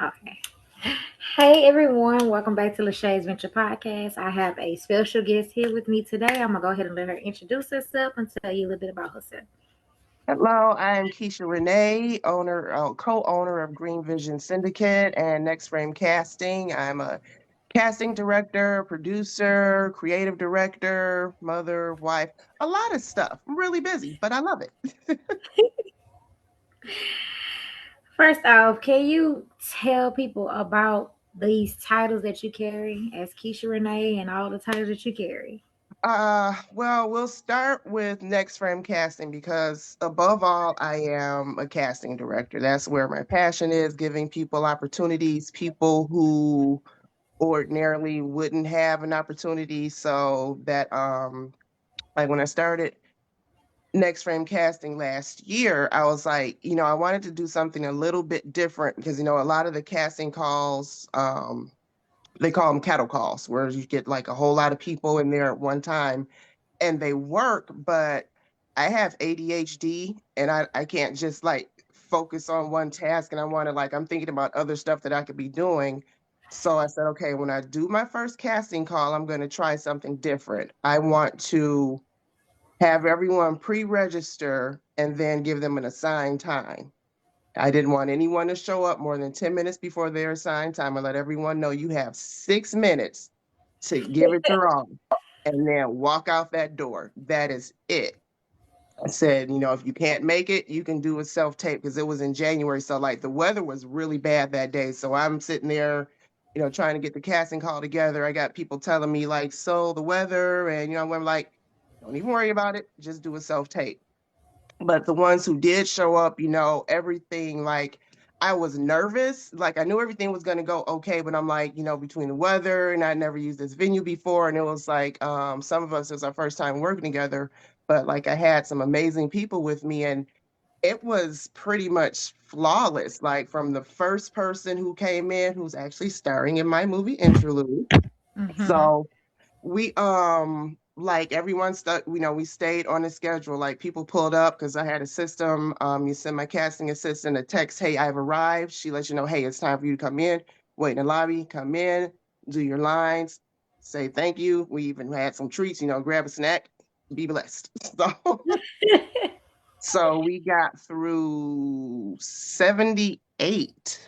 Okay. Hey everyone, welcome back to Lashay's Venture Podcast. I have a special guest here with me today. I'm gonna go ahead and let her introduce herself and tell you a little bit about herself. Hello, I am Keisha Renee, co-owner of Green Vision Syndicate and Next Frame Casting. I'm a casting director, producer, creative director, mother, wife, a lot of stuff. I'm really busy, but I love it. First off, can you tell people about these titles that you carry as Keisha Renee and all the titles that you carry? Well, we'll start with Next Frame Casting because above all, I am a casting director. That's where my passion is, giving people opportunities, people who ordinarily wouldn't have an opportunity. So that like when I started Next Frame Casting last year, I was like, I wanted to do something a little bit different because a lot of the casting calls, they call them cattle calls, where you get like a whole lot of people in there at one time and they work, but I have ADHD and I can't just like focus on one task and I want to like I'm thinking about other stuff that I could be doing. So I said, okay, when I do my first casting call, I'm going to try something different. I want to have everyone pre-register and then give them an assigned time. I didn't want anyone to show up more than 10 minutes before their assigned time. I let everyone know you have 6 minutes to give it your all and then walk out that door. That is it. I said, if you can't make it, you can do a self tape because it was in January. So, like, the weather was really bad that day. So, I'm sitting there, trying to get the casting call together. I got people telling me, like, so the weather, and, I'm like, don't even worry about it. Just do a self tape. But the ones who did show up, everything like I was nervous. Like I knew everything was gonna go okay, but I'm like, between the weather and I never used this venue before, and it was like some of us it was our first time working together, but like I had some amazing people with me and it was pretty much flawless. Like from the first person who came in, who's actually starring in my movie Interlude. Mm-hmm. So we like everyone stuck, we stayed on the schedule. Like people pulled up because I had a system. You send my casting assistant a text, hey, I've arrived. She lets you know, hey, it's time for you to come in, wait in the lobby, come in, do your lines, say thank you. We even had some treats, grab a snack, be blessed. So so we got through 78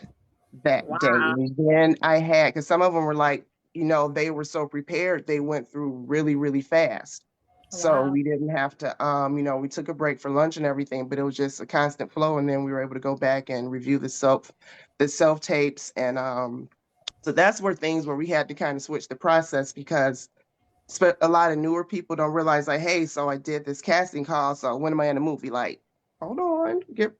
that day. Wow. And then I had, because some of them were like, they were so prepared, they went through really, really fast. So Wow. we didn't have to, we took a break for lunch and everything, but it was just a constant flow. And then we were able to go back and review the self tapes. And so that's where we had to kind of switch the process because a lot of newer people don't realize like, hey, so I did this casting call. So when am I in a movie? Like, hold on, give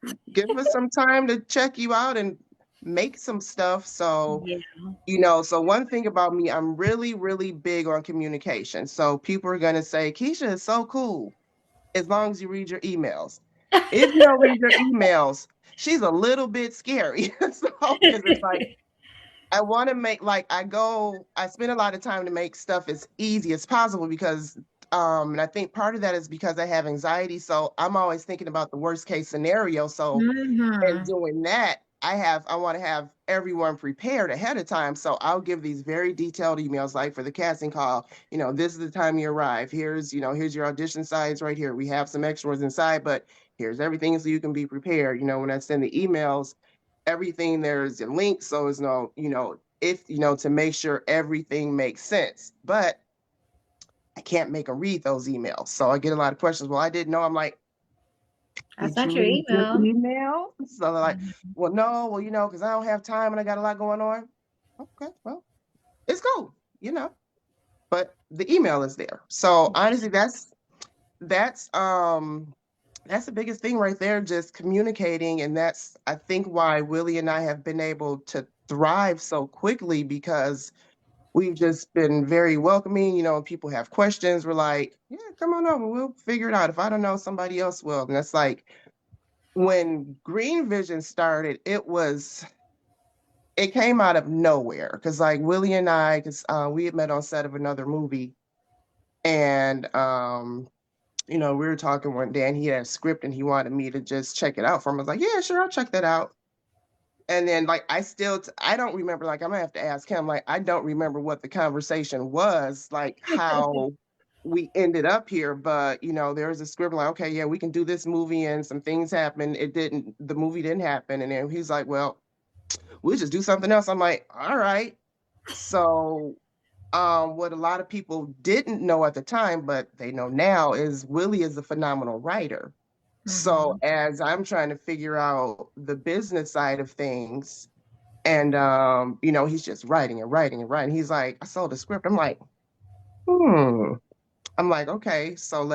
us some time to check you out and make some stuff. So, Yeah. so one thing about me, I'm really, really big on communication. So people are gonna say, Keisha is so cool as long as you read your emails. If you don't read your emails, she's a little bit scary. So, because it's like I want to make like I spend a lot of time to make stuff as easy as possible because and I think part of that is because I have anxiety. So I'm always thinking about the worst case scenario. So in Mm-hmm. doing that, I want to have everyone prepared ahead of time. So I'll give these very detailed emails like for the casting call, this is the time you arrive. Here's your audition size right here. We have some extras inside, but here's everything so you can be prepared. When I send the emails, everything there's a link so it's no if to make sure everything makes sense, but I can't make them read those emails, so I get a lot of questions. Well, I didn't know. I'm like, I did you sent your read your email. email? So they're like, well, no, well, because I don't have time and I got a lot going on. Okay, well, it's cool, but the email is there. So honestly, that's that's the biggest thing right there, just communicating. And that's, I think, why Willie and I have been able to thrive so quickly because we've just been very welcoming. People have questions. We're like, yeah, come on over. We'll figure it out. If I don't know, somebody else will. And that's like when Green Vision started, it came out of nowhere. Cause like Willie and I, cause we had met on set of another movie and we were talking one day and he had a script and he wanted me to just check it out for him. I was like, yeah, sure, I'll check that out. And then like I don't remember, like I'm gonna have to ask him, like I don't remember what the conversation was, like how we ended up here, but there was a script like, okay, yeah, we can do this movie and some things happened. The movie didn't happen. And then he's like, well, we'll just do something else. I'm like, all right. So what a lot of people didn't know at the time, but they know now, is Willie is a phenomenal writer. So Mm-hmm. as I'm trying to figure out the business side of things, and he's just writing and writing and writing. He's like, I saw the script. I'm like, hmm. I'm like, okay, so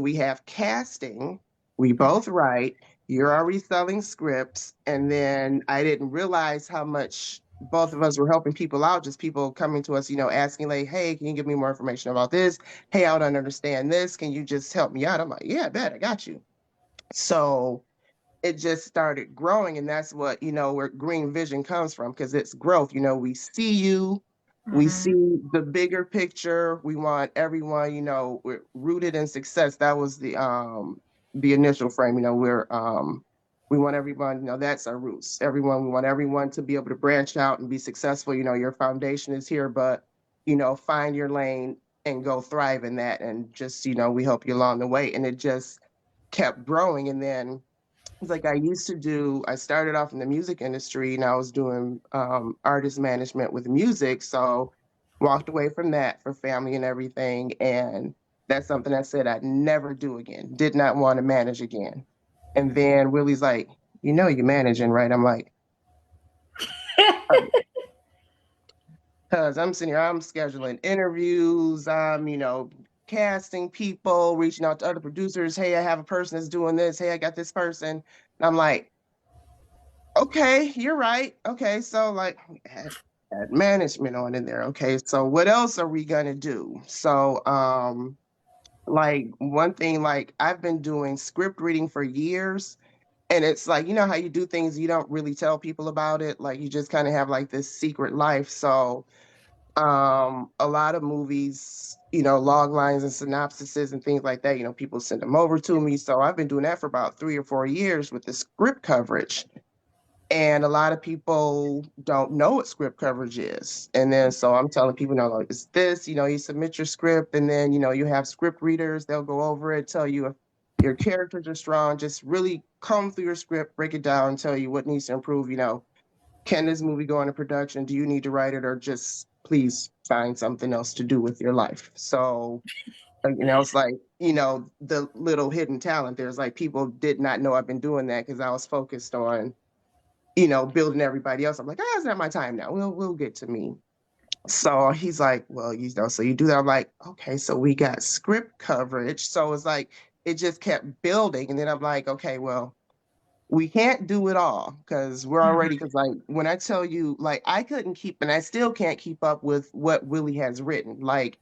we have casting. We both write. You're already selling scripts. And then I didn't realize how much both of us were helping people out, just people coming to us, asking, like, hey, can you give me more information about this? Hey, I don't understand this. Can you just help me out? I'm like, yeah, I bet I got you. So it just started growing, and that's what where green vision comes from, because it's growth. We see you, we Mm-hmm. see the bigger picture. We want everyone, we're rooted in success. That was the initial frame. We want everyone, that's our roots. We want everyone to be able to branch out and be successful. Your foundation is here, but find your lane and go thrive in that, and just we help you along the way. And it just kept growing. And then it's like I started off in the music industry, and I was doing artist management with music. So walked away from that for family and everything. And that's something I said I'd never do again. Did not want to manage again. And then Willie's like, you're managing, right? I'm like, because I'm sitting here, I'm scheduling interviews, I'm, casting people, reaching out to other producers. Hey, I have a person that's doing this. Hey, I got this person. And I'm like, okay, you're right. Okay, so like add management on in there. Okay, so what else are we gonna do? So like one thing, like I've been doing script reading for years, and it's like how you do things, you don't really tell people about it, like you just kind of have like this secret life. So a lot of movies, log lines and synopsises and things like that, people send them over to me. So I've been doing that for about 3 or 4 years with the script coverage. And a lot of people don't know what script coverage is. And then so I'm telling people, no, like, it's this, you submit your script, and then, you have script readers, they'll go over it, tell you if your characters are strong, just really comb through your script, break it down, tell you what needs to improve. Can this movie go into production? Do you need to write it, or just please find something else to do with your life? So, it's like, the little hidden talent. There's like people did not know I've been doing that because I was focused on building everybody else. I'm like, it's not my time now. We'll get to me. So he's like, well, so you do that. I'm like, okay, so we got script coverage. So it's like it just kept building. And then I'm like, okay, well, we can't do it all because because like when I tell you, like I couldn't keep, and I still can't keep up with what Willie has written. Like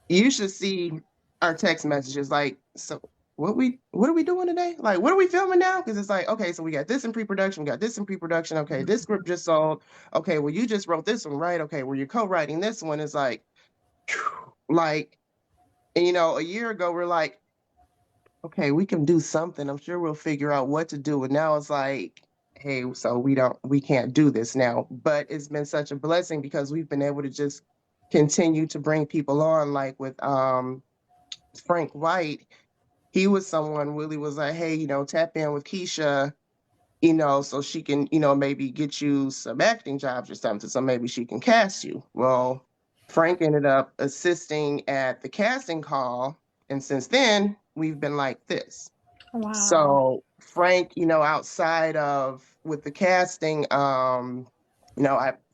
you should see our text messages, like, so what are we doing today? Like, what are we filming now? Because it's like, okay, so we got this in pre-production, we got this in pre-production. Okay, this script just sold. Okay, well, you just wrote this one, right? Okay, well, you're co-writing this one. Is like, like, and a year ago we're like, okay, we can do something. I'm sure we'll figure out what to do. And now it's like, hey, so we can't do this now. But it's been such a blessing because we've been able to just continue to bring people on, like with Frank White. He was someone Willie was like, hey, tap in with Keisha, so she can, maybe get you some acting jobs or something. So maybe she can cast you. Well, Frank ended up assisting at the casting call. And since then, we've been like this. Wow. So Frank, outside of with the casting, I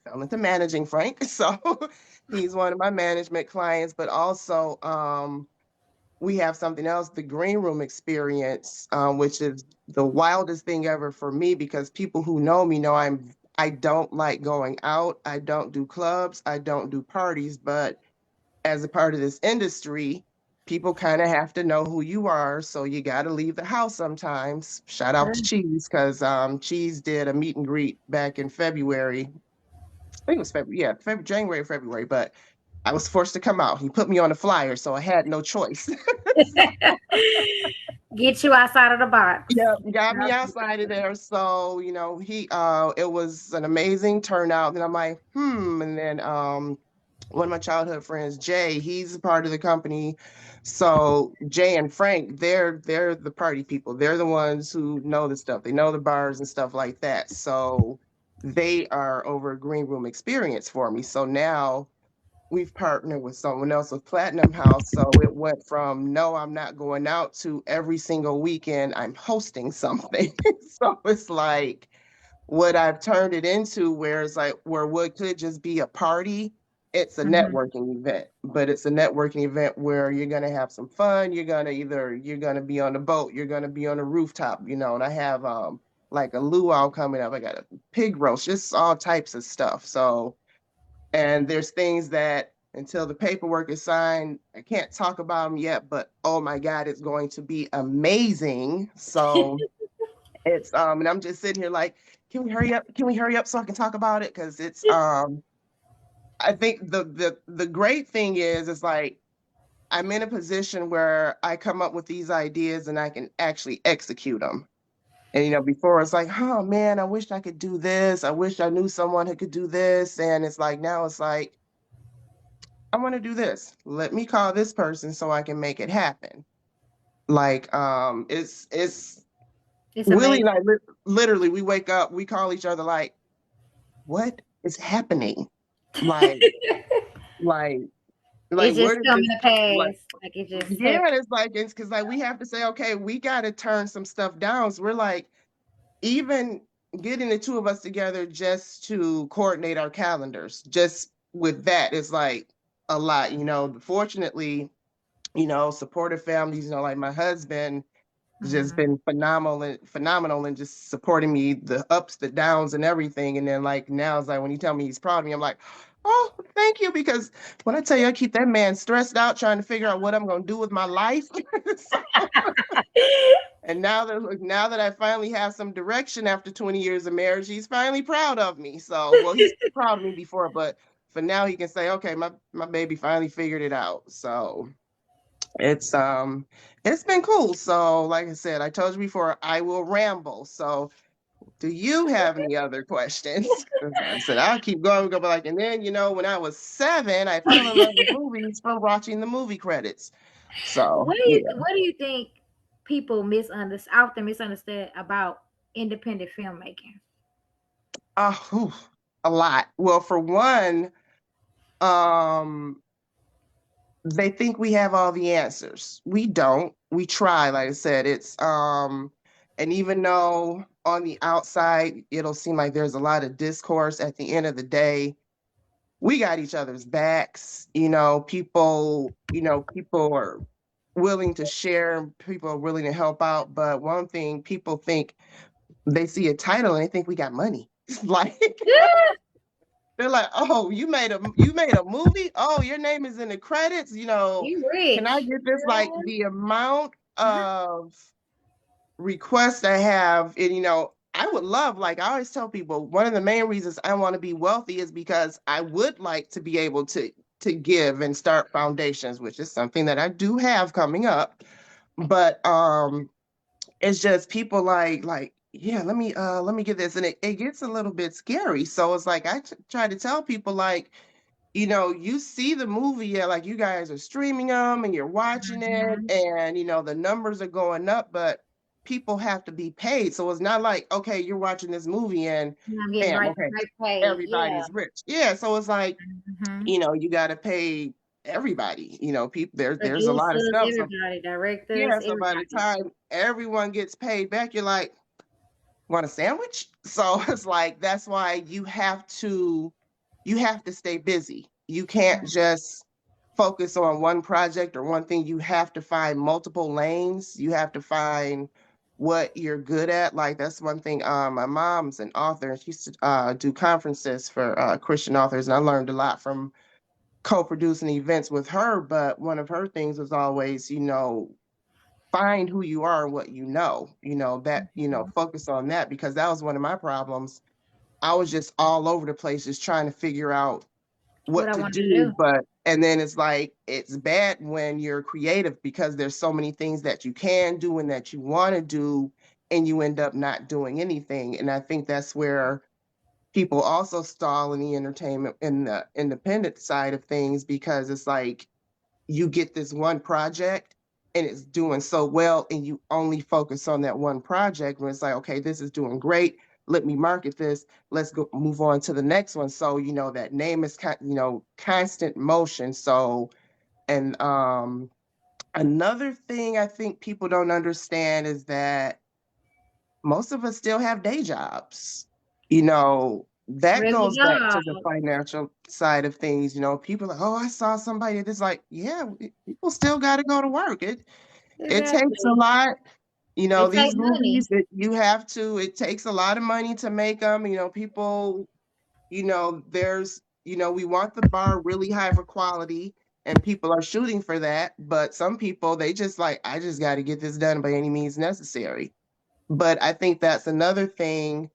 fell into managing Frank. So he's one of my management clients, but also we have something else, the green room experience, which is the wildest thing ever for me because people who know me know I don't like going out. I don't do clubs. I don't do parties. But as a part of this industry, people kind of have to know who you are. So you got to leave the house sometimes. Shout out to Sure. Cheese because Cheese did a meet and greet back in February. I think it was February, yeah, January, February. But I was forced to come out. He put me on the flyer, so I had no choice. Get you outside of the box. Yeah, got me outside of there. So, he it was an amazing turnout. And I'm like, and then one of my childhood friends, Jay, he's a part of the company. So Jay and Frank, they're the party people. They're the ones who know the stuff. They know the bars and stuff like that. So they are over a green room experience for me. So now we've partnered with someone else with Platinum House. So it went from no, I'm not going out to every single weekend I'm hosting something. So it's like what I've turned it into, where it's like where what could just be a party, it's a Mhm. networking event. But it's a networking event where you're gonna have some fun. You're gonna be on the boat, you're gonna be on the rooftop, and I have like a luau coming up. I got a pig roast, just all types of stuff. So and there's things that until the paperwork is signed, I can't talk about them yet, but oh my God, it's going to be amazing. So it's and I'm just sitting here like, can we hurry up? Can we hurry up so I can talk about it? Because it's I think the great thing is like I'm in a position where I come up with these ideas and I can actually execute them. And before it's like, oh man, I wish I could do this. I wish I knew someone who could do this. And it's like now it's like I want to do this. Let me call this person so I can make it happen. Like, it's It's Willie and amazing. I literally we wake up, we call each other like, what is happening? Like, like, It where just did coming this to like? pass. Like it just Yeah, happened. it's because like we have to say, okay, we got to turn some stuff down. So we're like, even getting the two of us together just to coordinate our calendars, just with that, is like a lot. Fortunately, supportive families, like my husband has just Mhm. been phenomenal and just supporting me, the ups, the downs, and everything. And then like now it's like when he tell me he's proud of me, I'm like, oh, thank you. Because when I tell you I keep that man stressed out trying to figure out what I'm gonna do with my life. So, and now that I finally have some direction after 20 years of marriage, he's finally proud of me. So well, he's proud of me before, but for now he can say, okay, my baby finally figured it out. So it's been cool. So like I said, I told you before, I will ramble. So do you have any other questions? 'Cause like I said, I'll keep going, go like, and then when I was 7, I fell in love with movies from watching the movie credits. So yeah. What do you think people often misunderstand about independent filmmaking? Whew, a lot. Well, for one, um, they think we have all the answers. We don't. We try, like I said, and even though on the outside it'll seem like there's a lot of discourse, at the end of the day, we got each other's backs. People are willing to share, people are willing to help out. But one thing people think, they see a title and they think we got money. Like they're like, "Oh, you made a movie? Oh, your name is in the credits, You can I rich. get this?" Like the amount of requests I have, and I would love, like I always tell people, one of the main reasons I want to be wealthy is because I would like to be able to give and start foundations, which is something that I do have coming up. But it's just people like yeah, let me get this, and it gets a little bit scary. So it's like try to tell people like, you see the movie, yeah, like you guys are streaming them and you're watching it, Mhm. and the numbers are going up, but people have to be paid. So it's not like, okay, you're watching this movie and I'm getting bam, right, okay, right paid. Yeah. everybody's rich. Yeah, so it's like, Hmm. you got to pay everybody. People there's a lot of Producers, stuff. So everybody, directors, yeah, so by the everybody. time everyone gets paid back, you're like, want a sandwich? So it's like that's why you have to stay busy. You can't just focus on one project or one thing. You have to find multiple lanes. You have to find what you're good at. Like that's one thing. My mom's an author, and she used to do conferences for Christian authors, and I learned a lot from co-producing events with her. But one of her things was always, find who you are and what focus on that, because that was one of my problems. I was just all over the place just trying to figure out What what I to wanted to do, do. but And then it's like it's bad when you're creative because there's so many things that you can do and that you want to do, and you end up not doing anything. And I think that's where people also stall in the entertainment in the independent side of things, because it's like you get this one project and it's doing so well and you only focus on that one project when it's like, okay, this is doing great, let me market this, let's go move on to the next one. So that name is constant motion. So, and another thing I think people don't understand is that most of us still have day jobs. That Regular goes back to job. the financial side of things. People are like, oh, I saw somebody that's like, yeah, people still got to go to work. It takes a Exactly. lot. It These takes money. movies that you have to, it takes a lot of money to make them. People, we want the bar really high for quality, and people are shooting for that. But some people, they just like, I just got to get this done by any means necessary. But I think that's another thing.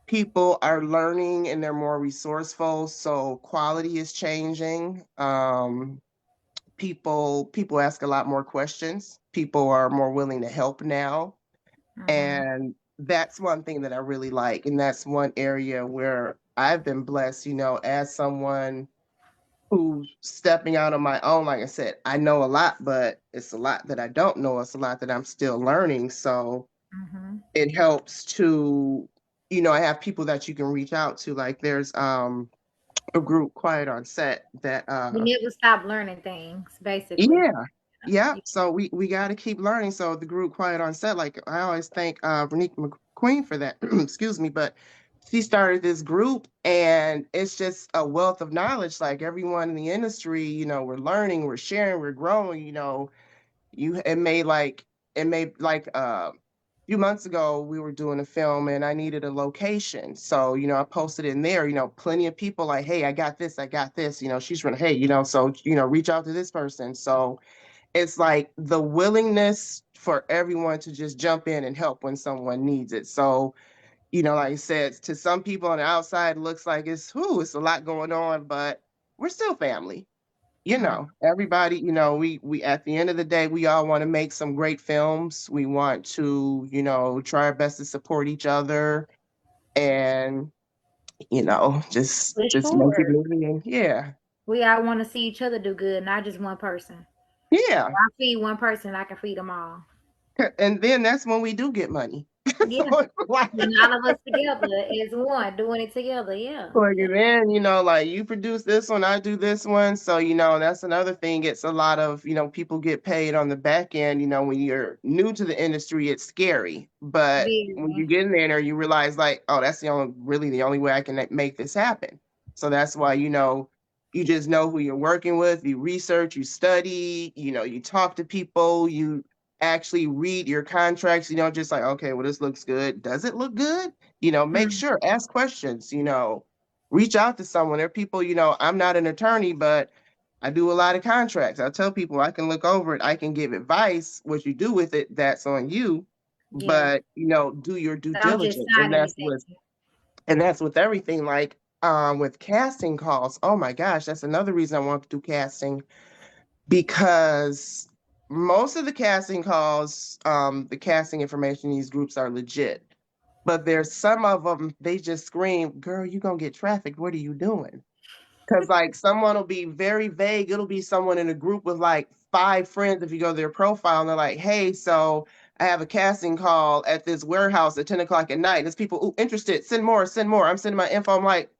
People are learning and they're more resourceful, so quality is changing. People ask a lot more questions. People are more willing to help now, Mm-hmm. and that's one thing that I really like. And that's one area where I've been blessed. As someone who's stepping out on my own. Like I said, I know a lot, but it's a lot that I don't know. It's a lot that I'm still learning. So Mm-hmm. it helps to, I have people that you can reach out to. Like there's a group, Quiet on Set, that We never stop learning things, basically. yeah. Yeah. So we got to keep learning. So the group Quiet on Set, like I always thank Renee McQueen for that. Excuse me, but she started this group and it's just a wealth of knowledge. Like everyone in the industry, we're learning, we're sharing, we're growing. You it made like a few months ago we were doing a film and I needed a location. So, I posted in there, plenty of people like, hey, I got this, she's running, hey, so reach out to this person. So it's like the willingness for everyone to just jump in and help when someone needs it. So, like I said, to some people on the outside, it looks like it's a lot going on, but we're still family. Everybody, we at the end of the day, we all want to make some great films. We want to, try our best to support each other and, For just make it sure. moving. And yeah. We all want to see each other do good, not just one person. Yeah. I feed one person, I can feed them all. And then that's when we do get money. Yeah. So it's like, And all of us together as one, doing it together. Yeah. plug Yeah. it in, like you produce this one, I do this one. So, that's another thing. It's a lot of, people get paid on the back end. When you're new to the industry, it's scary. But when you Very. get in there, you realize like, oh, that's really the only way I can make this happen. So that's why, you just know who you're working with, you research, you study, you talk to people, you actually read your contracts, just like, okay, well, this looks good. Does it look good? Make Mm. sure, ask questions, reach out to someone. There are people, I'm not an attorney, but I do a lot of contracts. I tell people I can look over it, I can give advice. What you do with it, that's on you. Yeah. But do your due Don't just diligence. sign anything. And that's with everything. Like with casting calls. Oh my gosh, that's another reason I want to do casting, because most of the casting calls, the casting information in these groups are legit. But there's some of them, they just scream, girl, you gonna get trafficked. What are you doing? Because like someone will be very vague. It'll be someone in a group with like 5 friends. If you go to their profile and they're like, hey, so I have a casting call at this warehouse at 10 o'clock at night. There's people ooh, interested. Send more, send more. I'm sending my info. I'm like,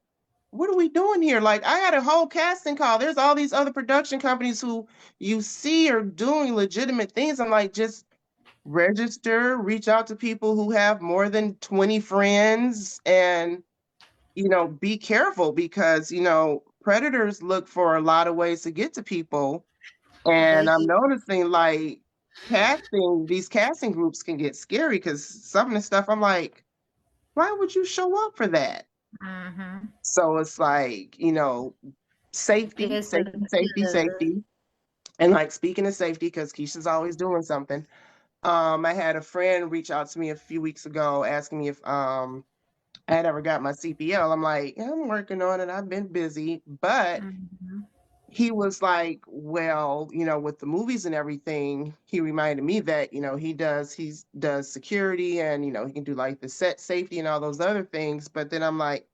what are we doing here? Like, I had a whole casting call. There's all these other production companies who you see are doing legitimate things. I'm like, just register, reach out to people who have more than 20 friends, and be careful, because predators look for a lot of ways to get to people. They And I'm do. noticing like these casting groups can get scary, because some of the stuff I'm like, why would you show up for that? Mm-hmm. So it's like, safety, Just safety, safety, good. safety. And like, speaking of safety, because Keisha's always doing something. I had a friend reach out to me a few weeks ago asking me if I had ever got my CPL. I'm like, yeah, I'm working on it. I've been busy, but Mm-hmm. he was like, well, with the movies and everything, he reminded me that, he does security and, he can do like the set safety and all those other things. But then I'm like,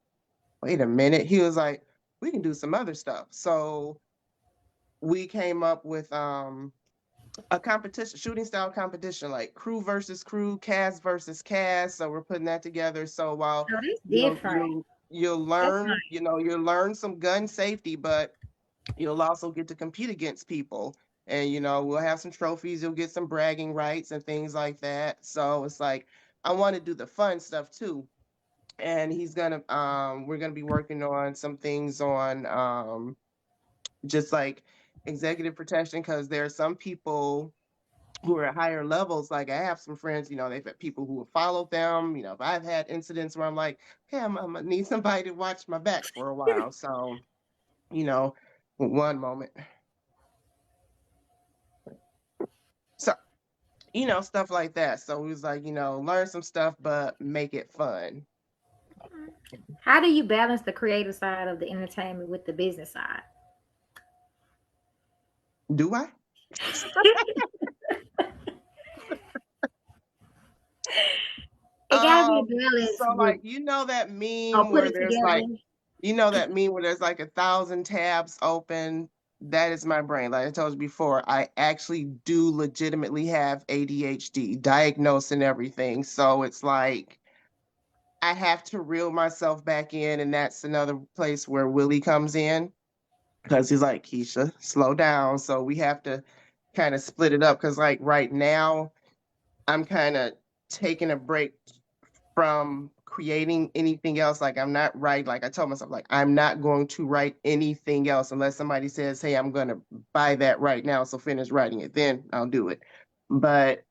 wait a minute. He was like, we can do some other stuff. So we came up with a competition, shooting style competition, like crew versus crew, cast versus cast. So we're putting that together. So while Oh, that's you'll different. you'll you'll That's learn, nice. you'll learn some gun safety, but you'll also get to compete against people. And we'll have some trophies, you'll get some bragging rights and things like that. So it's like I want to do the fun stuff too. And we're gonna be working on some things on just like executive protection because there are some people who are at higher levels. Like I have some friends, they've had people who have followed them. If I've had incidents where I'm like, hey, I'm gonna need somebody to watch my back for a while. So, you know, one moment. So, stuff like that. So it was like, learn some stuff, but make it fun. How do you balance the creative side of the entertainment with the business side? Do I? It gotta be a balance So with like that or meme put where it there's together. like that meme where there's like 1,000 tabs open. That is my brain. Like I told you before, I actually do legitimately have ADHD, diagnosed and everything. So it's like I have to reel myself back in, and that's another place where Willie comes in because he's like, Keisha, slow down. So we have to kind of split it up because like right now I'm kind of taking a break from creating anything else. Like I'm not like I told myself, like I'm not going to write anything else unless somebody says, hey, I'm gonna buy that right now. So finish writing it, then I'll do it. But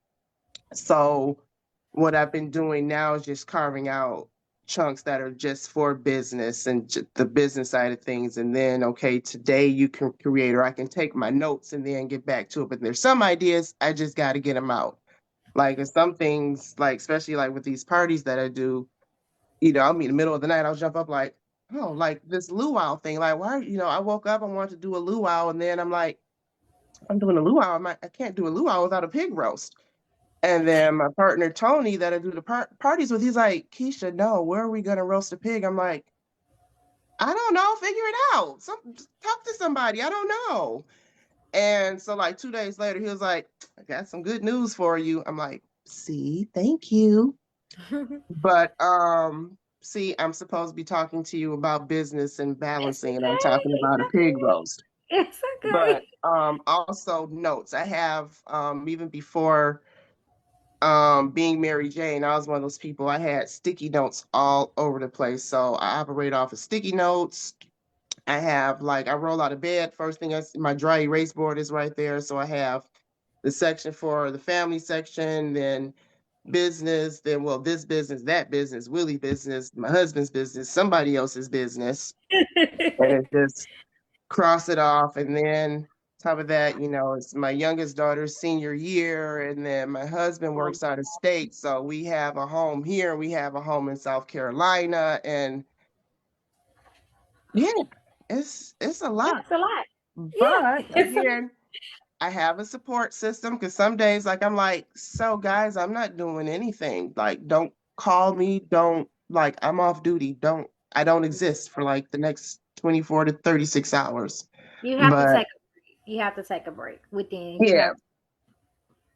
so what I've been doing now is just carving out chunks that are just for business and the business side of things. And then, okay, today you can create, or I can take my notes and then get back to it. But there's some ideas I just got to get them out. Like, and some things, like, especially like with these parties that I do, I'll be in the middle of the night, I'll jump up like, oh, like this luau thing. Like, why, I woke up, I wanted to do a luau, and then I'm like, I'm doing a luau. I can't do a luau without a pig roast. And then my partner Tony, that I do the parties with, he's like, Keisha, no, where are we gonna roast a pig? I'm like, I don't know, figure it out. Talk to somebody. I don't know. And so like 2 days later, he was like, I got some good news for you. I'm like, see, thank you. But see, I'm supposed to be talking to you about business and It's balancing, and I'm okay. talking It's about a pig okay. roast. It's But okay. also notes. I have even before being Mary Jane, I was one of those people. I had sticky notes all over the place. So I operate off of sticky notes. I have like I roll out of bed. First thing my dry erase board is right there. So I have the section for the family section, then business, then well, this business, that business, Willie business, my husband's business, somebody else's business. And it just cross it off. And then top of that, it's my youngest daughter's senior year. And then my husband Oh, works out of state. So we have a home here, we have a home in South Carolina. And yeah, it's a yeah, lot. it's a lot. But Yeah, it's a again, I have a support system because some days, like, I'm like, so guys, I'm not doing anything. Like, don't call me. Don't, like, I'm off duty. I don't exist for like the next 24 to 36 hours. you have to But take a break. You have to take a break within. You yeah,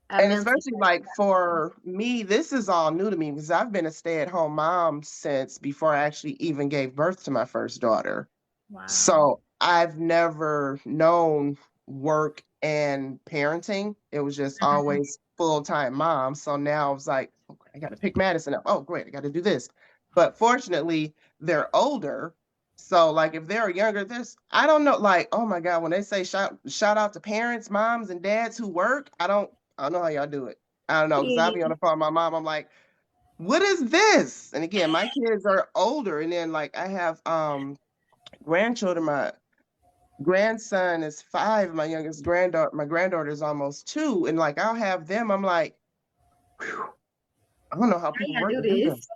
have a and mental especially break. like for me, this is all new to me because I've been a stay-at-home mom since before I actually even gave birth to my first daughter. Wow. So I've never known work and parenting. It was just Mhm. always full-time mom. So now I was like, okay, I got to pick Madison up. Oh, great, I got to do this. But fortunately, they're older. So like if they're younger, I don't know, like, oh my God, when they say shout out to parents, moms and dads who work, I don't know how y'all do it. I don't know, because I'll be on Yeah. the phone with my mom. I'm like, what is this? And again, my kids are older. And then like I have grandchildren. My grandson is 5. My granddaughter is almost 2. And like I'll have them. I'm like, whew, I don't know how people I work gotta to do do this. this.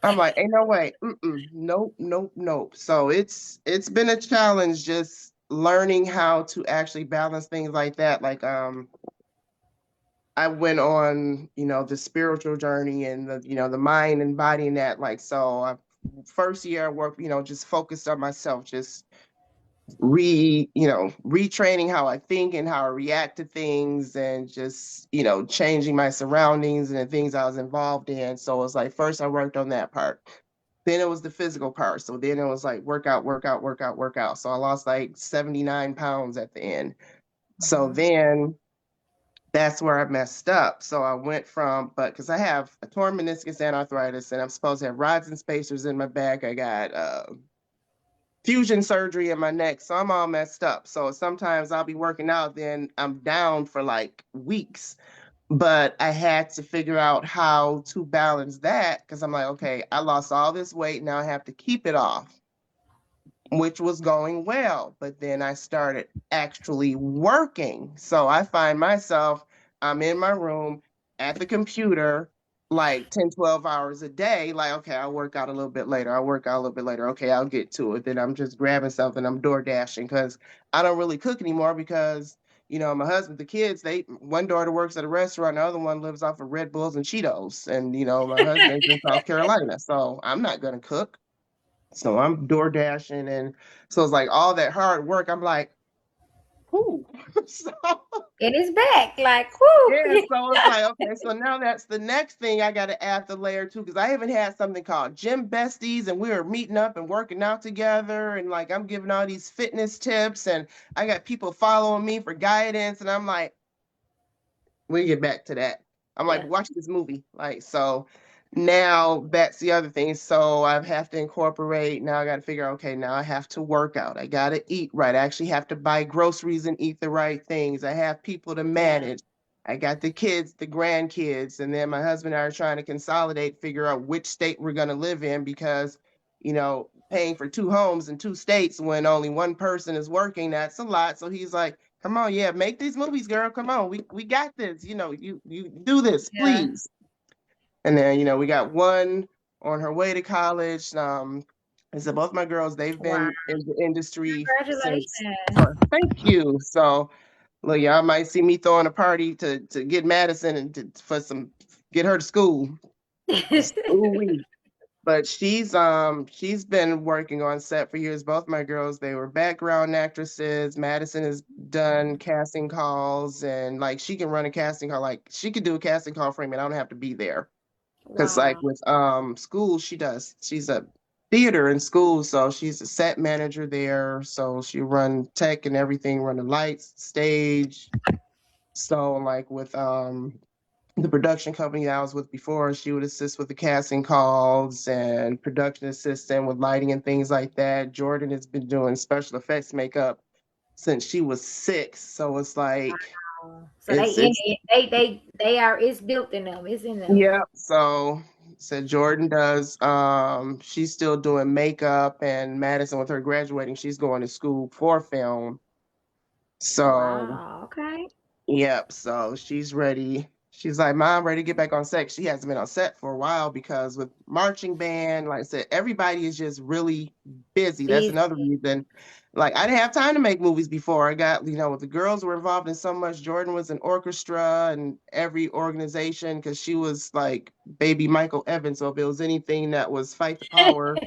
I'm like, ain't no way. Mm-mm, nope, nope, nope. So it's been a challenge just learning how to actually balance things like that. Like I went on, the spiritual journey and the mind and body and that. Like, so first year I worked, just focused on myself, just retraining how I think and how I react to things and just, changing my surroundings and the things I was involved in. So it's like first I worked on that part. Then it was the physical part. So then it was like workout, workout, workout, workout. So I lost like 79 pounds at the end. So Mhm. then that's where I messed up. So I went but because I have a torn meniscus and arthritis, and I'm supposed to have rods and spacers in my back. I got fusion surgery in my neck, so I'm all messed up. So sometimes I'll be working out, then I'm down for like weeks. But I had to figure out how to balance that because I'm like, okay, I lost all this weight, now I have to keep it off, which was going well. But then I started actually working. So I find myself, I'm in my room at the computer like 10, 12 hours a day. Like, okay, I'll work out a little bit later. I'll work out a little bit later. Okay, I'll get to it. Then I'm just grabbing something. I'm door dashing because I don't really cook anymore because, my husband, the kids, one daughter works at a restaurant, the other one lives off of Red Bulls and Cheetos. And, my husband's in South Carolina. So I'm not going to cook. So I'm door dashing, and so it's like all that hard work. I'm like, whoo. So And it's back, like, yeah, whoo. so it's like, okay, so now that's the next thing I got to add the layer to because I haven't had something called gym besties, and we were meeting up and working out together, and like I'm giving all these fitness tips, and I got people following me for guidance, and I'm like, we get back to that. I'm like, Yeah. watch this movie. Like, so now that's the other thing. So I have to incorporate. Now I got to figure out, okay, now I have to work out. I got to eat right. I actually have to buy groceries and eat the right things. I have people to Yeah. manage. I got the kids, the grandkids, and then my husband and I are trying to consolidate, figure out which state we're going to live in because, paying for two homes in two states when only one person is working, that's a lot. So he's like, come on, yeah, make these movies, girl. Come on, we got this. You do this, Yeah. please. And then we got one on her way to college. And so both my girls, they've Wow. been in the industry since. Congratulations. Thank you. So look, y'all might see me throwing a party to get Madison and for some get her to school. Ooh, but she's been working on set for years. Both my girls, they were background actresses. Madison has done casting calls and like she can run a casting call. Like she could do a casting call for me and I don't have to be there. Cause like Wow. with school she does. She's a theater in school, so she's a set manager there. So she run tech and everything, run the lights, stage. So like with the production company that I was with before, she would assist with the casting calls and production assistant with lighting and things like that. Jordan has been doing special effects makeup since she was 6. So it's like So they it's in it's it. They are. It's built in them. It's in them. yeah. So Jordan does she's still doing makeup and Madison with her graduating, she's going to school for film. So Wow. Okay. yep. So she's ready. She's like, Mom, ready to get back on set. She hasn't been on set for a while because with marching band, like I said, everybody is just really busy. That's Busy. another reason. Like I didn't have time to make movies before. I got, the girls were involved in so much. Jordan was in orchestra and every organization because she was like baby Michael Evans. So if it was anything that was fight the power,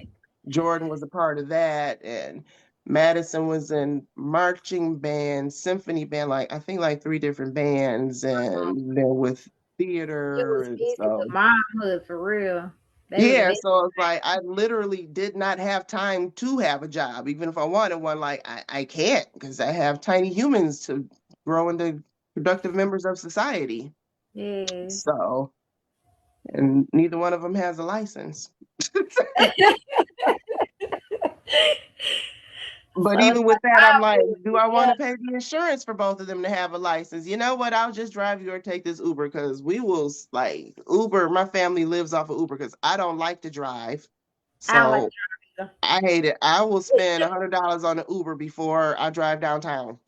Jordan was a part of that, and Madison was in marching band, symphony band, like I think like 3 different bands, and then with It theater, was and busy with so momhood for real. They was a yeah, busy. so it's like I literally did not have time to have a job, even if I wanted one. Like I can't because I have tiny humans to grow into productive members of society. Yes. So, and neither one of them has a license. But So it's even with like that, I'm like, do momhood. I want Yeah. to pay the insurance for both of them to have a license? You know what? I'll just drive you or take this Uber because we will like Uber. My family lives off of Uber because I don't like to drive. I don't like So to I hate it. I will spend $100 on an Uber before I drive downtown.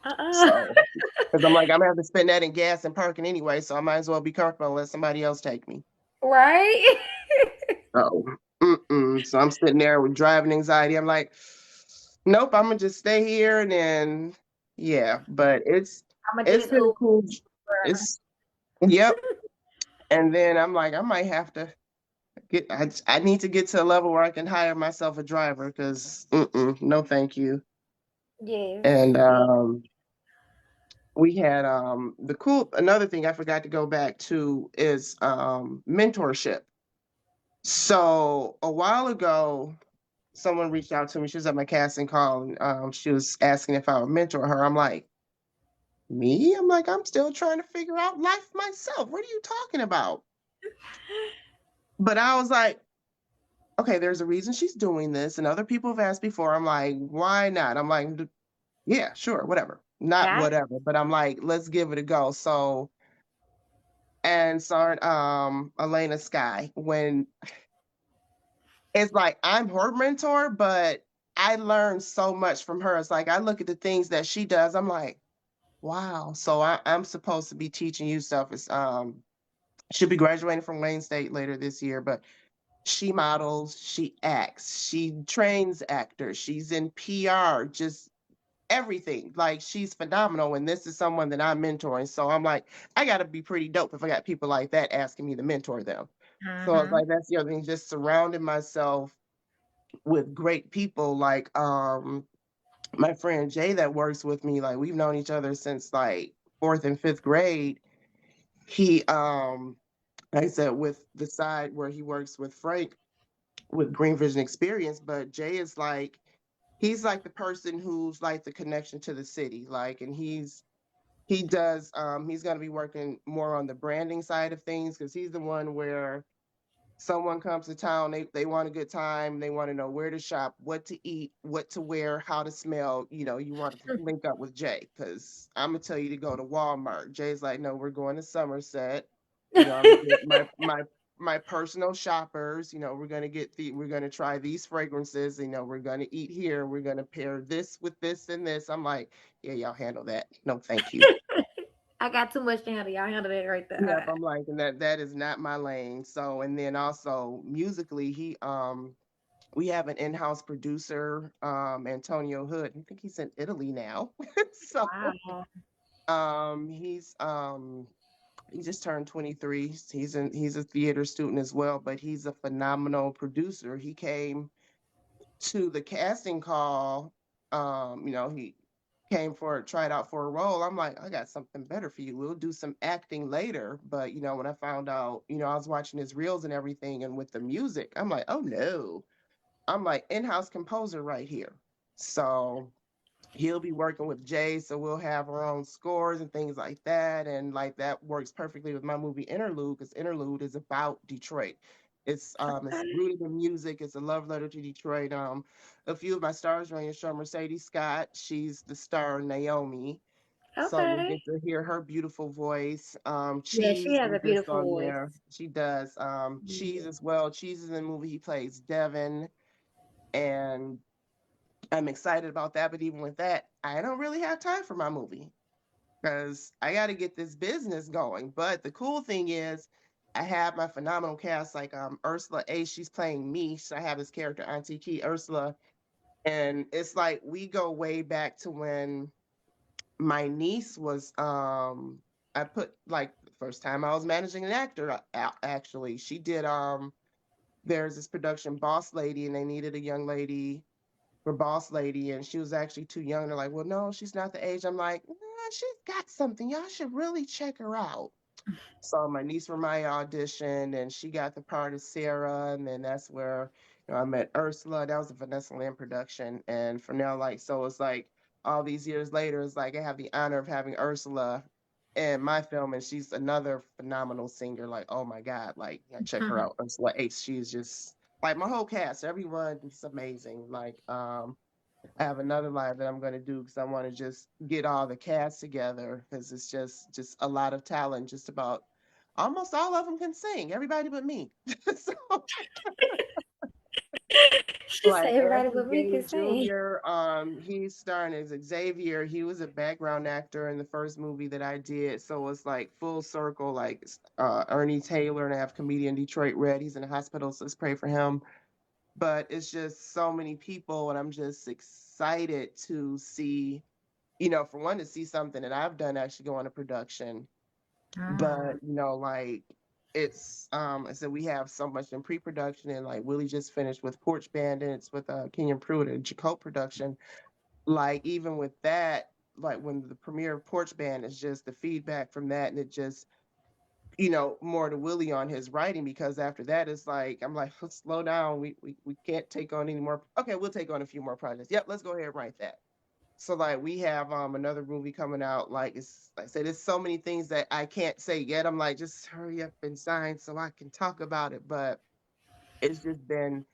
drive. So because I'm like, I'm gonna have to spend that in gas and parking anyway. So I might as well be comfortable and let somebody else take me. Right? So, so I'm sitting there with driving anxiety. I'm like, Nope, I'm gonna just stay here and then yeah, but I'm gonna it's just been Uber. cool. It's yep. And then I'm like, I might have to I need to get to a level where I can hire myself a driver because no thank you. Yes, And yes. we had the cool another thing I forgot to go back to is mentorship. So a while ago, someone reached out to me. She was at my casting call and she was asking if I would mentor her. I'm like, me? I'm like, I'm still trying to figure out life myself. What are you talking about? But I was like, okay, there's a reason she's doing this, and other people have asked before. I'm like, why not? I'm like, yeah, sure, whatever. Not Got it. whatever, but I'm like, let's give it a go. So, and so Elena Sky, when it's like I'm her mentor, but I learned so much from her. It's like I look at the things that she does, I'm like, wow. So I'm supposed to be teaching you stuff. It's she'll be graduating from Wayne State later this year, but she models, she acts, she trains actors, she's in PR, just everything. Like she's phenomenal. And this is someone that I'm mentoring. So I'm like, I gotta be pretty dope if I got people like that asking me to mentor them. So it's Mm-hmm. like that's the other thing, just surrounding myself with great people like my friend Jay that works with me, like we've known each other since like fourth and fifth grade. He like I said, with the side where he works with Frank with Green Vision Experience, but Jay is like he's like the person who's like the connection to the city. Like and he's gonna be working more on the branding side of things because he's the one where someone comes to town, they want a good time, they want to know where to shop, what to eat, what to wear, how to smell. You know, you want to link up with Jay because I'm gonna tell you to go to Walmart. Jay's like, no, we're going to Somerset. You know, I'm gonna get my personal shoppers. You know, we're gonna try these fragrances. You know, we're gonna eat here. We're gonna pair this with this and this. I'm like, yeah, y'all handle that. No, thank you. I got too much to handle. Y'all handle that right there. All Yep, right. I'm like, and that is not my lane. So, and then also musically, he we have an in-house producer, Antonio Hood. I think he's in Italy now. So, Wow. um, he's um he just turned 23. He's a theater student as well, but he's a phenomenal producer. He came to the casting call, you know, he came for tried out for a role. I'm like, I got something better for you. We'll do some acting later. But you know, when I found out, you know, I was watching his reels and everything, and with the music, I'm like, oh no. I'm like in-house composer right here. So he'll be working with Jay, so we'll have our own scores and things like that. And like that works perfectly with my movie Interlude, because Interlude is about Detroit. It's Okay. rooted in music. It's a love letter to Detroit. A few of my stars are on your show. Mercedes Scott, she's the star Naomi. So you'll Okay. get to hear her beautiful voice. Yeah, she Cheese has was a just beautiful on voice. there. She does. Cheese Yeah. as well. Cheese is in the movie. He plays Devin. And I'm excited about that. But even with that, I don't really have time for my movie because I got to get this business going. But the cool thing is, I have my phenomenal cast like Ursula A. She's playing me. So I have this character Auntie Key Ursula, and it's like we go way back to when my niece was. I put like the first time I was managing an actor. Actually, she did. There's this production Boss Lady, and they needed a young lady for Boss Lady, and she was actually too young. They're like, well, no, she's not the age. I'm like, nah, she's got something. Y'all should really check her out. So my niece for my audition, and she got the part of Sarah, and then that's where I met Ursula. That was a Vanessa Lamb production, and from now, like, so it's like all these years later, it's like I have the honor of having Ursula in my film, and she's another phenomenal singer. Like, oh my God, like, check her out, Ursula H. She's just like my whole cast, everyone is amazing. Like, I have another live that I'm going to do because I want to just get all the cast together because it's just a lot of talent. Just about almost all of them can sing. Everybody but me. So She said like everybody Anthony but me can Gaines sing. Jr. He's starring as Xavier. He was a background actor in the first movie that I did. So it's like full circle. Like Ernie Taylor, and I have comedian Detroit Red. He's in the hospital, so let's pray for him. but it's just so many people, and I'm just excited to see, you know, for one, to see something that I've done actually go into production. But Mm. like I said, we have so much in pre-production, and like Willie just finished with Porch Bandits with Kenyon Pruitt and Jacob production. Like even with that, like when the premiere of Porch Band is just the feedback from that, and it just, you know, more to Willie on his writing, because after that it's like I'm like, let's slow down. We can't take on any more. Okay, we'll take on a few more projects. Yep, let's go ahead and write that. So like we have another movie coming out. Like it's like I said, there's so many things that I can't say yet. I'm like, just hurry up and sign so I can talk about it. But it's just been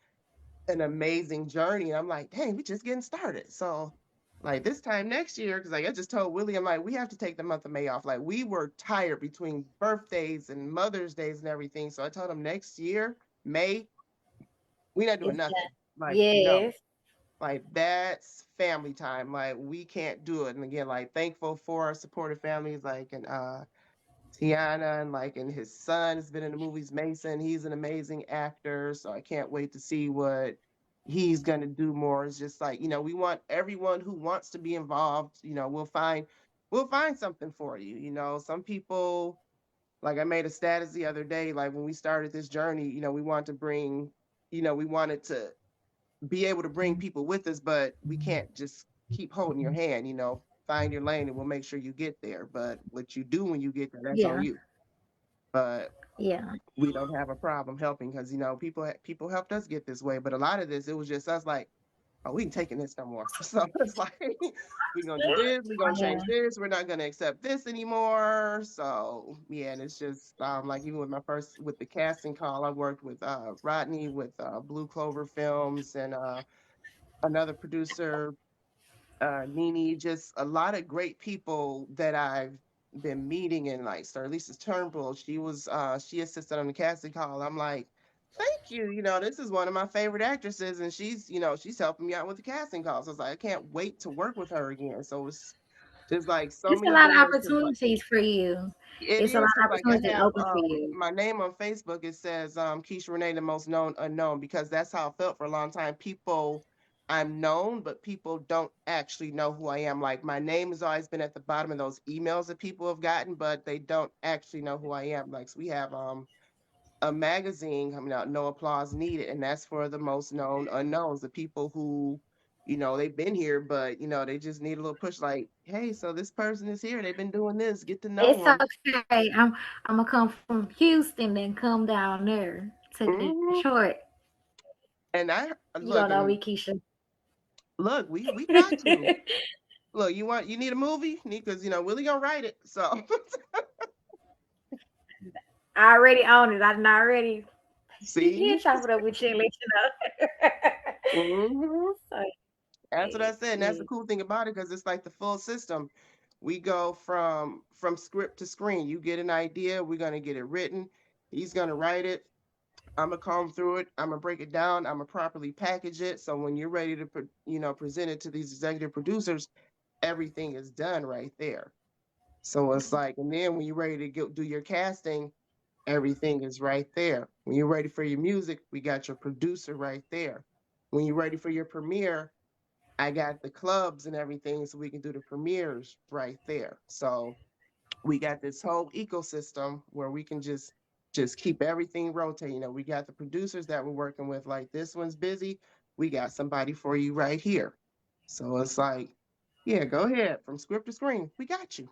an amazing journey. I'm like, dang, we just getting started. So like this time next year, because like I just told Willie, I'm like, we have to take the month of May off. Like we were tired between birthdays and Mother's Days and everything. So I told him next year, May, we not doing It's nothing. done. Like, no. Yes. Like that's family time. Like we can't do it. And again, like thankful for our supportive families, like and Tiana, and like and his son has been in the movies. Mason, he's an amazing actor, so I can't wait to see what he's gonna do more. It's just like, you know, we want everyone who wants to be involved. You know, we'll find something for you. You know, some people, like I made a status the other day, like when we started this journey, you know, we want to bring, you know, we wanted to be able to bring people with us, but we can't just keep holding your hand, you know, find your lane and we'll make sure you get there. But what you do when you get there, that's on Yeah. you. But Yeah. we don't have a problem helping because, you know, people helped us get this way. But a lot of this, it was just us like, oh, we ain't taking this no more. So it's like, we're going to do this, we're going to Yeah. change this, we're not going to accept this anymore. So yeah, and it's just like even with my first, with the casting call, I worked with Rodney with Blue Clover Films and another producer, Nini, just a lot of great people that I've been meeting. And like Sir Lisa Turnbull, she assisted on the casting call. I'm like, thank you. You know, this is one of my favorite actresses, and she's, you know, she's helping me out with the casting call. So it's like I can't wait to work with her again. So it's just like so It's a many lot of doors. Cause like opportunities for you. it It's a lot is, because of like I opportunities have open for you. my name on Facebook. It says Keisha Renee, the most known unknown, because that's how I felt for a long time. People, I'm known, but people don't actually know who I am. Like my name has always been at the bottom of those emails that people have gotten, but they don't actually know who I am. Like so we have a magazine coming out, No Applause Needed, and that's for the most known unknowns, the people who, you know, they've been here, but you know, they just need a little push. Like, hey, so this person is here. They've been doing this. Get to know It's them. okay. I'm gonna come from Houston, then come down there to Mhm. Detroit. And I You don't look know and me, Keisha. look, we got you. Look, you need a movie? Because you know Willie gonna write it. So I already own it. I done already see, chop it up with you and let you know. hmm So that's what I yes, said. And that's the yes. cool thing about it, because it's like the full system. We go from script to screen. You get an idea, we're gonna get it written. He's gonna write it. I'm gonna comb through it. I'm gonna break it down. I'm gonna properly package it. So when you're ready to, you know, present it to these executive producers, everything is done right there. So it's like, and then when you're ready to go do your casting, everything is right there. When you're ready for your music, we got your producer right there. When you're ready for your premiere, I got the clubs and everything so we can do the premieres right there. So we got this whole ecosystem where we can just keep everything rotating. You know, we got the producers that we're working with, like this one's busy, we got somebody for you right here. So it's like, yeah, go ahead from script to screen. We got you.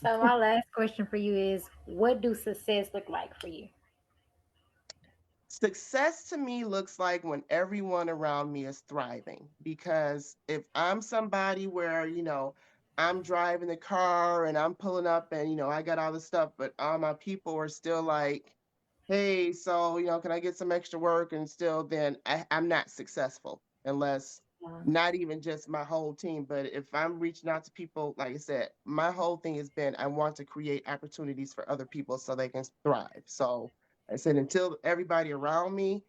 So my last question for you is, what do success look like for you? Success to me looks like when everyone around me is thriving. Because if I'm somebody where, you know, I'm driving the car and I'm pulling up and, you know, I got all this stuff, but all my people are still like, hey, so, you know, can I get some extra work? And still, then I'm not successful unless not even just my whole team. But if I'm reaching out to people, like I said, my whole thing has been I want to create opportunities for other people so they can thrive. So, I said, until everybody around me,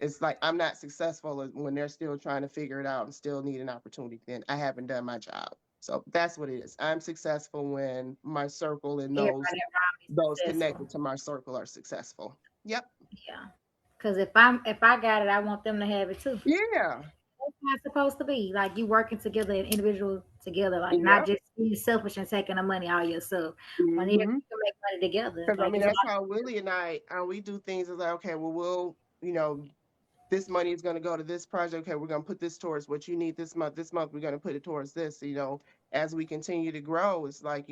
it's like I'm not successful when they're still trying to figure it out and still need an opportunity, then I haven't done my job. So that's what it is. I'm successful when my circle and Everybody around me those successful. connected to my circle are successful. Yep. Yeah. Cause if I got it, I want them to have it too. Yeah. That's how it's supposed to be. Like you working together, an individual together, like not Yep. just being selfish and taking the money all yourself. When you Hmm. can make money together, Because I like mean, it's a that's lot. how Willie and I, we do things. Is like, okay, well, this money is going to go to this project. Okay, we're going to put this towards what you need this month. This month, we're going to put it towards this. As we continue to grow, it's like,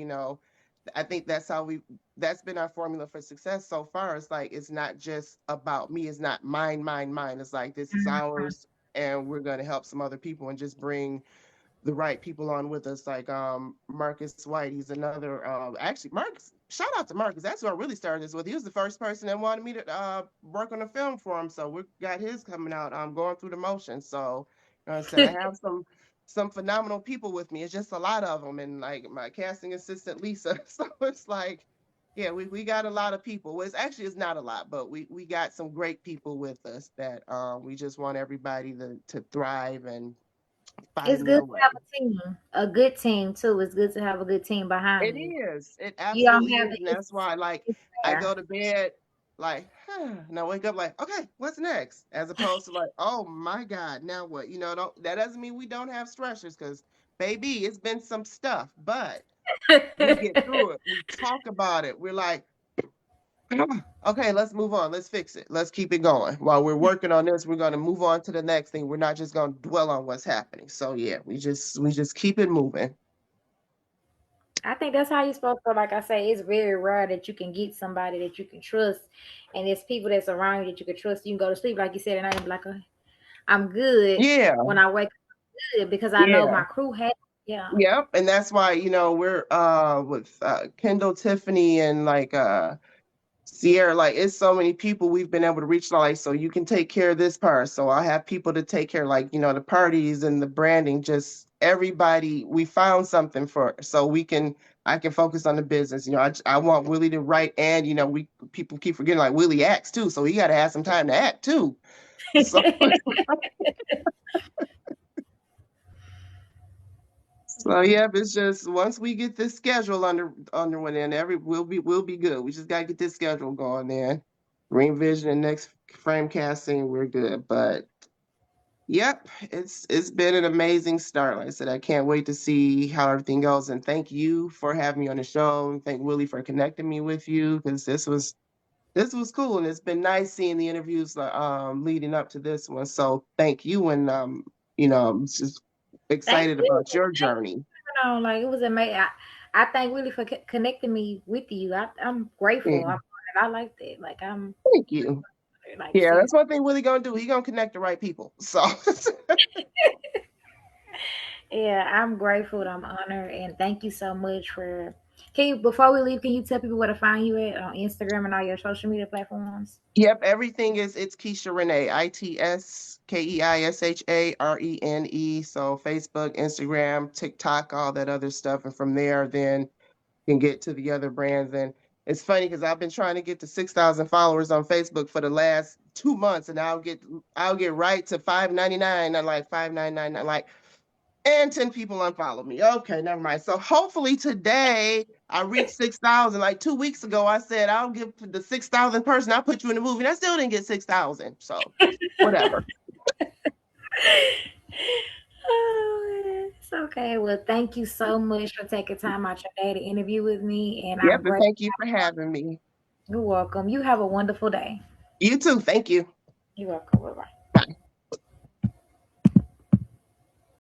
I think that's been our formula for success so far. It's like, it's not just about me. It's not mine, mine, mine. It's like, this is Mhm. ours. And we're going to help some other people and just bring the right people on with us, like Marcus White. He's another actually Marcus. Shout out to Marcus. That's who I really started this with. He was the first person that wanted me to work on a film for him. So we got his coming out. I'm going through the motions. So I said I have some phenomenal people with me. It's just a lot of them, and like my casting assistant Lisa. So it's like, yeah, we got a lot of people. Well, it's not a lot, but we got some great people with us that we just want everybody to thrive and It's find good their to way. have a team, a good team too. It's good to have a good team It behind you. is. It You don't absolutely have is. the And that's why, like, it's I go fair. to bed like, and I wake up like, okay, what's next? As opposed to like, oh my God, now what? That doesn't mean we don't have stressors because, baby, it's been some stuff, but we get through it. We talk about it. We're like, okay, let's move on. Let's fix it. Let's keep it going. While we're working on this, we're going to move on to the next thing. We're not just going to dwell on what's happening. So yeah, we just keep it moving. I think that's how you're supposed to. Like I say, it's very rare that you can get somebody that you can trust, and there's people that's around you that you can trust. You can go to sleep, like you said, and I can be like, I'm good Yeah, when I wake up good because I know yeah. my crew has. Yeah. Yep, and that's why, we're with Kendall, Tiffany, and like Sierra, like it's so many people we've been able to reach, like, so you can take care of this part. So I have people to take care, like, the parties and the branding, just everybody, we found something for so I can focus on the business. I want Willie to write, and we people keep forgetting, like, Willie acts too, so he got to have some time to act too. So So yeah, it's just once we get this schedule under one, and we'll be good. We just gotta get this schedule going then. Green Vision and next frame casting, we're good. But yep, it's been an amazing start. Like I said, I can't wait to see how everything goes. And thank you for having me on the show. And thank Willie for connecting me with you, because this was cool, and it's been nice seeing the interviews leading up to this one. So thank you, and I'm just Thank excited you. about your Thank journey. you. Like it was amazing. I thank really for connecting me with you. I'm grateful. Yeah. I like that. Like I'm Thank you. like Yeah, serious. that's one thing Willie gonna do. He gonna connect the right people. So Yeah, I'm grateful. I'm honored, and thank you so much for. Can you before we leave? Can you tell people where to find you at on Instagram and all your social media platforms? yep, everything it's Keisha Renee, ITSKEISHARENE. So Facebook, Instagram, TikTok, all that other stuff. And from there then can get to the other brands. And it's funny because I've been trying to get to 6,000 followers on Facebook for the last 2 months, and I'll get right to 599. I'm like 5,999. Like, and 10 people unfollow me. Okay, never mind. So hopefully today I reached 6,000. Like 2 weeks ago, I said I'll give the 6,000 person, I'll put you in the movie. And I still didn't get 6,000. So whatever. Oh, it's okay. Well, thank you so much for taking time out your day to interview with me, and Yep, I'm and grateful. thank you for having me. You're welcome. You have a wonderful day. You too. Thank you. You're welcome. Bye bye.